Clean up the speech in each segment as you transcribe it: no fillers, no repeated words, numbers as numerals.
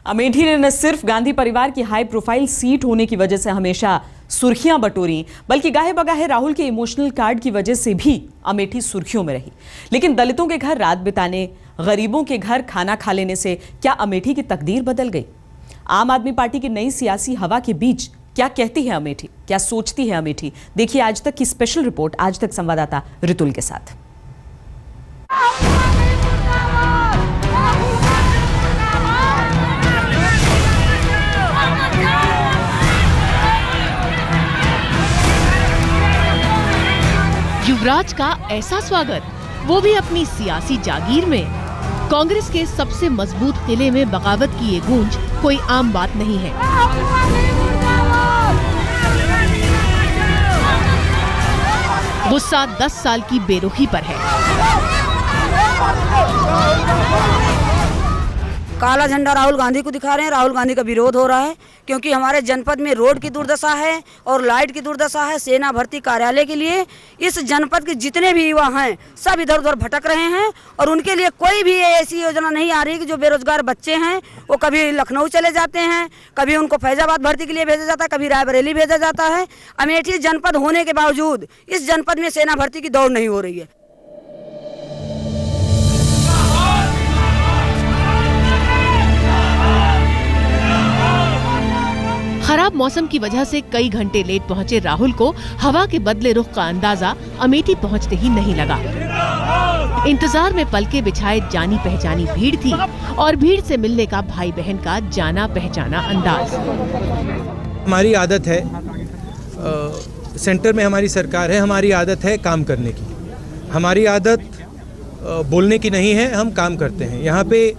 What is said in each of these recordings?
अमेठी ने न सिर्फ गांधी परिवार की हाई प्रोफाइल सीट होने की वजह से हमेशा सुर्खियां बटोरी, बल्कि गाहे बगाहे राहुल के इमोशनल कार्ड की वजह से भी अमेठी सुर्खियों में रही। लेकिन दलितों के घर रात बिताने, गरीबों के घर खाना खा लेने से क्या अमेठी की तकदीर बदल गई? आम आदमी पार्टी की नई सियासी हवा के बीच क्या कहती है अमेठी, क्या सोचती है अमेठी? देखिए आज तक की स्पेशल रिपोर्ट आज तक संवाददाता रितुल के साथ। युवराज का ऐसा स्वागत, वो भी अपनी सियासी जागीर में। कांग्रेस के सबसे मजबूत किले में बगावत की ये गूंज कोई आम बात नहीं है। गुस्सा 10 साल की बेरुखी पर है। काला झंडा राहुल गांधी को दिखा रहे हैं। राहुल गांधी का विरोध हो रहा है क्योंकि हमारे जनपद में रोड की दुर्दशा है और लाइट की दुर्दशा है। सेना भर्ती कार्यालय के लिए इस जनपद के जितने भी युवा हैं सब इधर उधर भटक रहे हैं और उनके लिए कोई भी ऐसी योजना नहीं आ रही कि जो बेरोजगार बच्चे हैं वो कभी लखनऊ चले जाते हैं, कभी उनको फैजाबाद भर्ती के लिए भेजा जाता है, कभी रायबरेली भेजा जाता है। अमेठी जनपद होने के बावजूद इस जनपद में सेना भर्ती की दौड़ नहीं हो रही है। खराब मौसम की वजह से कई घंटे लेट पहुंचे राहुल को हवा के बदले रुख का अंदाजा अमेठी पहुंचते ही नहीं लगा। इंतजार में पलके बिछाए जानी पहचानी भीड़ थी और भीड़ से मिलने का भाई बहन का जाना पहचाना अंदाज। हमारी आदत है, सेंटर में हमारी सरकार है, हमारी आदत है काम करने की। हमारी आदत बोलने की नहीं है, हम काम करते हैं। यहाँ पे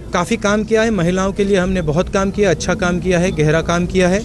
काफ़ी काम किया है, महिलाओं के लिए हमने बहुत काम किया, अच्छा काम किया है, गहरा काम किया है।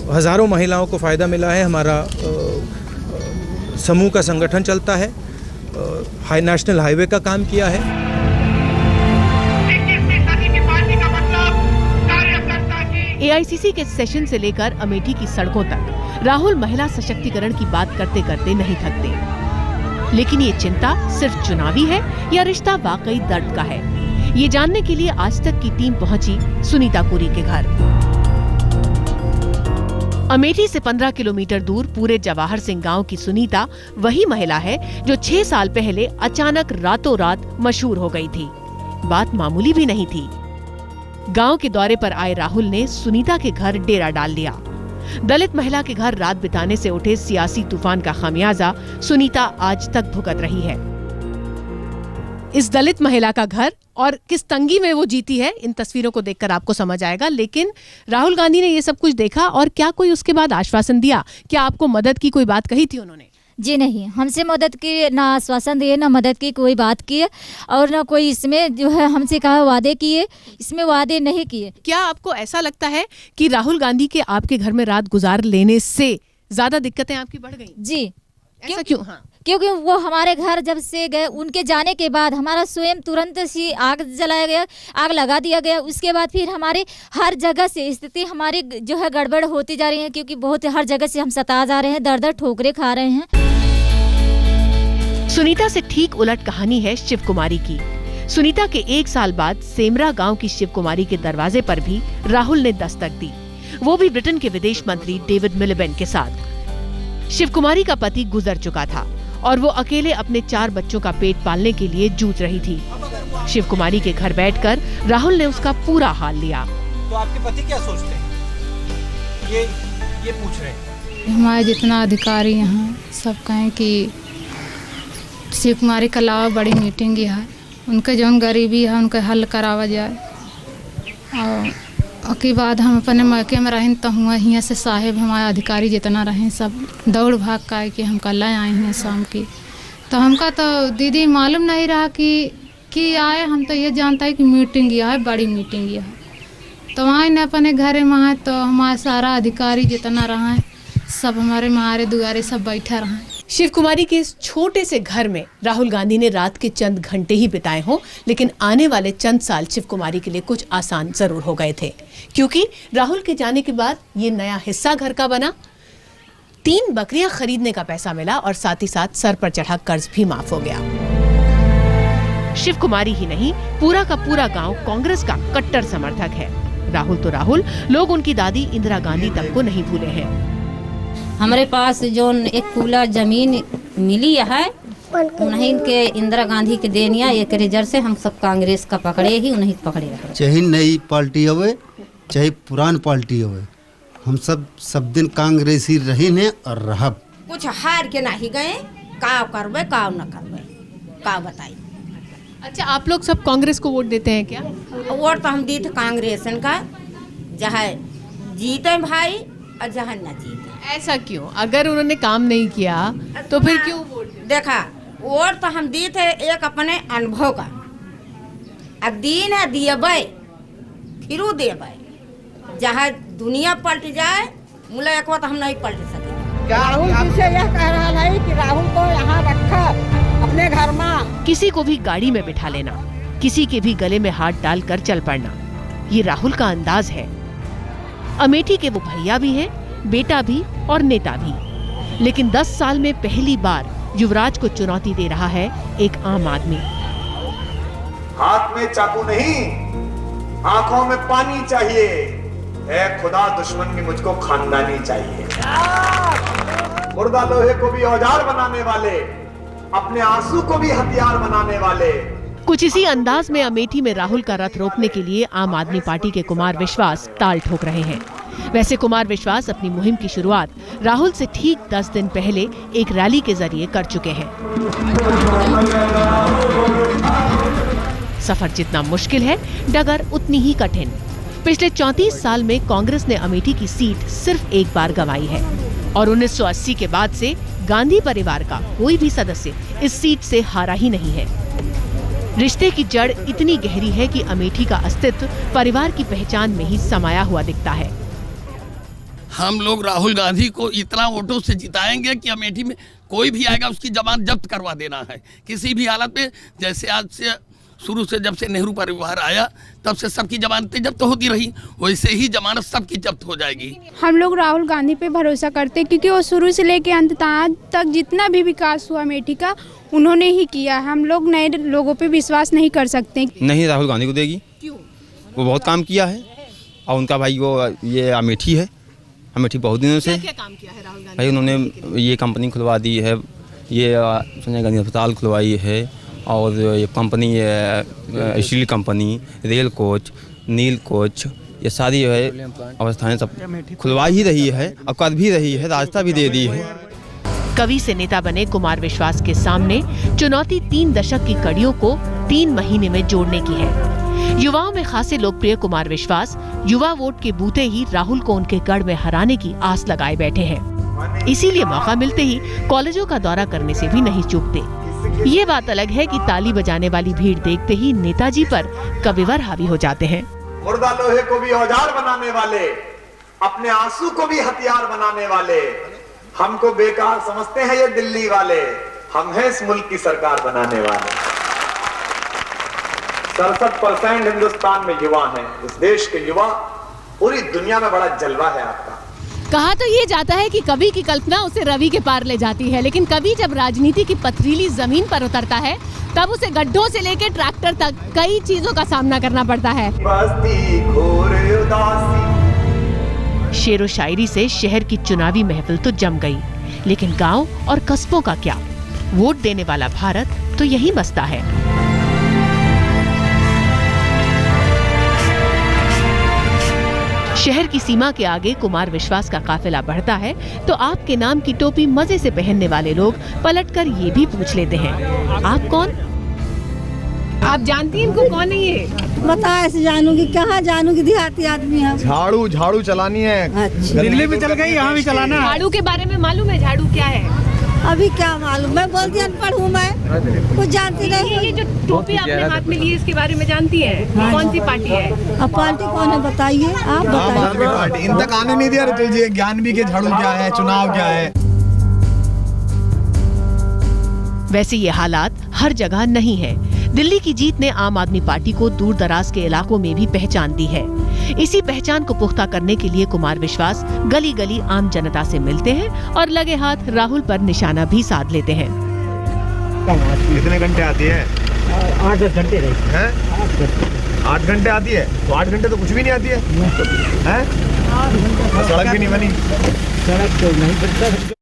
हज़ारों महिलाओं को फ़ायदा मिला है। हमारा समूह का संगठन चलता है, नेशनल हाईवे का काम किया है। एआईसीसी के सेशन से लेकर अमेठी की सड़कों तक राहुल महिला सशक्तिकरण की बात करते करते नहीं थकते। लेकिन ये चिंता सिर्फ चुनावी है या रिश्ता वाकई दर्द का है, ये जानने के लिए आज तक की टीम पहुंची सुनीता पुरी के घर। अमेठी से 15 किलोमीटर दूर पूरे जवाहर सिंह गांव की सुनीता वही महिला है जो 6 साल पहले अचानक रातों रात मशहूर हो गई थी। बात मामूली भी नहीं थी। गांव के दौरे पर आए राहुल ने सुनीता के घर डेरा डाल लिया। दलित महिला के घर रात बिताने से उठे सियासी तूफान का खामियाजा सुनीता आज तक भुगत रही है। इस दलित महिला का घर और किस तंगी में वो जीती है, इन तस्वीरों को देखकर आपको समझ आएगा। लेकिन राहुल गांधी ने ये सब कुछ देखा और क्या कोई उसके बाद आश्वासन दिया? क्या आपको मदद की कोई बात कही थी उन्होंने? जी नहीं, हमसे मदद की ना आश्वासन दिए, ना मदद की कोई बात की और ना कोई इसमें जो है हमसे कहा वादे किए, इसमें वादे नहीं किए। क्या आपको ऐसा लगता है कि राहुल गांधी के आपके घर में रात गुजार लेने से ज्यादा दिक्कतें आपकी बढ़ गई? जी। ऐसा क्यों? हाँ, क्योंकि वो हमारे घर जब से गए, उनके जाने के बाद हमारा स्वयं तुरंत सी आग जलाया गया, आग लगा दिया गया। उसके बाद फिर हमारे हर जगह से स्थिति हमारी जो है गड़बड़ होती जा रही है क्योंकि बहुत हर जगह से हम सता जा रहे हैं, दर दर ठोकरे खा रहे हैं। सुनीता से ठीक उलट कहानी है शिव कुमारी की। सुनीता के 1 साल बाद सेमरा गांव की शिव कुमारी के दरवाजे पर भी राहुल ने दस्तक दी, वो भी ब्रिटेन के विदेश मंत्री डेविड मिलिबेंड के साथ। शिव कुमारी का पति गुजर चुका था और वो अकेले अपने 4 बच्चों का पेट पालने के लिए जूझ रही थी। शिव कुमारी के घर बैठकर राहुल ने उसका पूरा हाल लिया। तो आपके पति क्या सोचते हैं? ये पूछ रहे हैं। हमारे जितना अधिकारी यहाँ सब कहें कि शिव कुमारी के अलावा बड़ी मीटिंग है, उनके जो गरीबी है उनका हल करावा जाए। और के बाद हम अपने मौके में रहें तो हुआ हियाँ से साहेब हमारे अधिकारी जितना रहें सब दौड़ भाग का कि हम कल आए हैं शाम की। तो हमका तो दीदी मालूम नहीं रहा कि आए, हम तो ये जानता है कि मीटिंग यह है, बड़ी मीटिंग यह है। तो वहाँ ने अपने घर में आए तो हमारे सारा अधिकारी जितना रहा है सब हमारे महारे दुआरे सब बैठा रहा। शिव कुमारी के इस छोटे से घर में राहुल गांधी ने रात के चंद घंटे ही बिताए हों, लेकिन आने वाले चंद साल शिव कुमारी के लिए कुछ आसान जरूर हो गए थे, क्योंकि राहुल के जाने के बाद ये नया हिस्सा घर का बना। 3 बकरियां खरीदने का पैसा मिला और साथ ही साथ सर पर चढ़ा कर्ज भी माफ हो गया। शिव कुमारी ही नहीं, पूरा का पूरा गांव कांग्रेस का कट्टर समर्थक है। राहुल तो राहुल, लोग उनकी दादी इंदिरा गांधी तक को नहीं भूले हैं। हमारे पास जो एक पूरा जमीन मिली है उन्हीं के इंदिरा गांधी के देनिया एक रिजर्व से हम सब कांग्रेस का पकड़े ही उन्हीं पकड़े रहे। चाहे नई पार्टी होवे चाहे पुरान पार्टी होवे, हम सब दिन कांग्रेसी रही हैं और रहब। कुछ हार के नहीं गए, का करबे का न करबे, का बताई। अच्छा, आप लोग सब कांग्रेस को वोट देते हैं क्या? वोट तो हम दी थे कांग्रेस का, जहाँ जीते भाई और जहाँ न जीते। ऐसा क्यों? अगर उन्होंने काम नहीं किया तो फिर क्यों वोट? देखा, वोट तो हम दी थे एक अपने अनुभव का, अब दीन है दिएबै फिर देबै, जहाँ दुनिया पलट जाए मुला एक बात हम नहीं पलट सके। राहुल जी से यह कह रहा है कि राहुल को यहाँ रखा अपने घर में। किसी को भी गाड़ी में बिठा लेना, किसी के भी गले में हाथ डालकर चल पड़ना, ये राहुल का अंदाज है। अमेठी के वो भैया भी हैं, बेटा भी और नेता भी। लेकिन 10 साल में पहली बार युवराज को चुनौती दे रहा है एक आम आदमी। हाथ में चाकू नहीं, आंखों में पानी चाहिए। है खुदा दुश्मन भी मुझको खानदानी चाहिए। मुर्दा लोहे को भी औजार बनाने वाले, अपने आंसू को भी हथियार बनाने वाले। कुछ इसी अंदाज में अमेठी में राहुल का रथ रोकने के लिए आम आदमी पार्टी के कुमार विश्वास ताल ठोक रहे हैं। वैसे कुमार विश्वास अपनी मुहिम की शुरुआत राहुल से ठीक 10 दिन पहले एक रैली के जरिए कर चुके हैं। सफर जितना मुश्किल है, डगर उतनी ही कठिन। पिछले 34 साल में कांग्रेस ने अमेठी की सीट सिर्फ एक बार गंवाई है और 1980 के बाद से गांधी परिवार का कोई भी सदस्य इस सीट से हारा ही नहीं है। रिश्ते की जड़ इतनी गहरी है कि अमेठी का अस्तित्व परिवार की पहचान में ही समाया हुआ दिखता है। हम लोग राहुल गांधी को इतना वोटों से जिताएंगे कि अमेठी में कोई भी आएगा उसकी जमानत जब्त करवा देना है किसी भी हालत में। जैसे आज से शुरू से जब से नेहरू परिवार आया तब से सबकी जमानतें जब्त होती रही, वैसे ही जमानत सबकी जब्त हो जाएगी। हम लोग राहुल गांधी पे भरोसा करते हैं क्योंकि वो शुरू से लेके अंत तक जितना भी विकास हुआ अमेठी का उन्होंने ही किया। हम लोग नए लोगों पे विश्वास नहीं कर सकते। नहीं, राहुल गांधी को देगी। क्यों? वो बहुत काम किया है और उनका भाई वो ये अमेठी है। अमेठी बहुत दिनों से क्या काम किया है राहुल गांधी? भाई उन्होंने ये कंपनी खुलवा दी है, ये संजय गांधी अस्पताल खुलवाई है और ये company steel company, rail coach, नील कोच, ये सारी जो है अवस्थाएं सब खुलवा ही रही है और कर भी रही है, रास्ता भी दे दी है। कवि से नेता बने कुमार विश्वास के सामने चुनौती 3 दशक की कड़ियों को 3 महीने में जोड़ने की है। युवाओं में खासे लोकप्रिय कुमार विश्वास युवा वोट के बूते ही राहुल को उनके गढ़ में हराने की आस लगाए बैठे हैं। इसीलिए मौका मिलते ही कॉलेजों का दौरा करने से भी नहीं चूकते। ये बात अलग है कि ताली बजाने वाली भीड़ देखते ही नेताजी पर कविवर हावी हो जाते हैं। मुर्दा लोहे को भी औजार बनाने वाले, अपने आंसू को भी हथियार बनाने वाले, हमको बेकार समझते हैं ये दिल्ली वाले, हम हैं इस मुल्क की सरकार बनाने वाले। 67% हिंदुस्तान में युवा हैं। इस देश के युवा, पूरी दुनिया में बड़ा जलवा है आपका। कहा तो ये जाता है कि कवि की कल्पना उसे रवि के पार ले जाती है, लेकिन कवि जब राजनीति की पथरीली जमीन पर उतरता है तब उसे गड्ढों से लेकर ट्रैक्टर तक कई चीजों का सामना करना पड़ता है। शेरो शायरी से शहर की चुनावी महफिल तो जम गई, लेकिन गांव और कस्बों का क्या? वोट देने वाला भारत तो यही बसता है। शहर की सीमा के आगे कुमार विश्वास का काफिला बढ़ता है तो आपके नाम की टोपी मजे से पहनने वाले लोग पलटकर ये भी पूछ लेते हैं, आप कौन? आप जानती हैं इनको कौन है ये? बता, ऐसे जानूंगी कहाँ जानूंगी, देहाती आदमी है। झाड़ू चलानी है। अच्छा। दिल्ली में चल गई, यहाँ भी चलाना। झाड़ू के बारे में मालूम है? झाड़ू क्या है? अभी क्या मालूम, मैं बोलती अनपढ़ हूँ, मैं कुछ जानती नहीं। ये जो टोपी आपने हाथ में ली है इसके बारे में जानती है? हाँ। कौन सी पार्टी है? अब पार्टी कौन है बताइए, आप बताइए। इन तक आने नहीं दिया तुझे ज्ञान भी के झाड़ू क्या है, चुनाव क्या है। वैसे ये हालात हर जगह नहीं है। दिल्ली की जीत ने आम आदमी पार्टी को दूर दराज के इलाकों में भी पहचान दी है। इसी पहचान को पुख्ता करने के लिए कुमार विश्वास गली गली आम जनता से मिलते हैं और लगे हाथ राहुल पर निशाना भी साध लेते हैं। कितने घंटे आती है? 8-10 घंटे रही हैं? 8 घंटे आती है, तो 8 घंटे तो कुछ भी नहीं आती है, हैं? सड़क भी नहीं बनी। सड़क तो नहीं बनता।